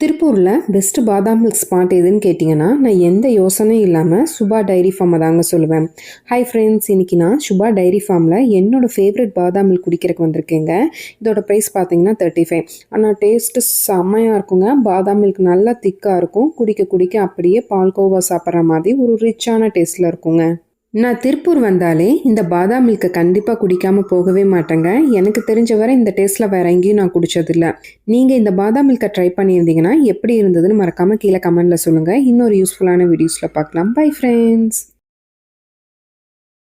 திருப்பூரில் பெஸ்ட்டு பாதாம் milk spot எதுன்னு கேட்டிங்கன்னா நான் எந்த யோசனையும் இல்லாமல் சுபா டைரி ஃபார்மை தாங்க சொல்லுவேன். ஹை ஃப்ரெண்ட்ஸ், இன்றைக்கி நான் சுபா டைரி ஃபார்மில் என்னோடய ஃபேவரட் பாதாம் மில்க் குடிக்கிறதுக்கு வந்திருக்கேங்க. இதோட ப்ரைஸ் பார்த்தீங்கன்னா 35. ஆனால் டேஸ்ட்டு செம்மையாக இருக்குங்க. பாதாம் மில்க் நல்லா திக்காக இருக்கும். குடிக்க குடிக்க அப்படியே பால்கோவா சாப்பிட்ற மாதிரி ஒரு ரிச்சான டேஸ்ட்டில் இருக்குங்க. நான் திருப்பூர் வந்தாலே இந்த பாதாம் மில்க்கை கண்டிப்பாக குடிக்காமல் போகவே மாட்டேங்க. எனக்கு தெரிஞ்ச வரை இந்த டேஸ்ட்டில் வேறு எங்கேயும் நான் குடித்ததில்ல. நீங்கள் இந்த பாதாம் மில்க்கை ட்ரை பண்ணியிருந்தீங்கன்னா எப்படி இருந்ததுன்னு மறக்காமல் கீழே கமெண்டில் சொல்லுங்கள். இன்னொரு யூஸ்ஃபுல்லான வீடியோஸில் பார்க்கலாம். Bye friends.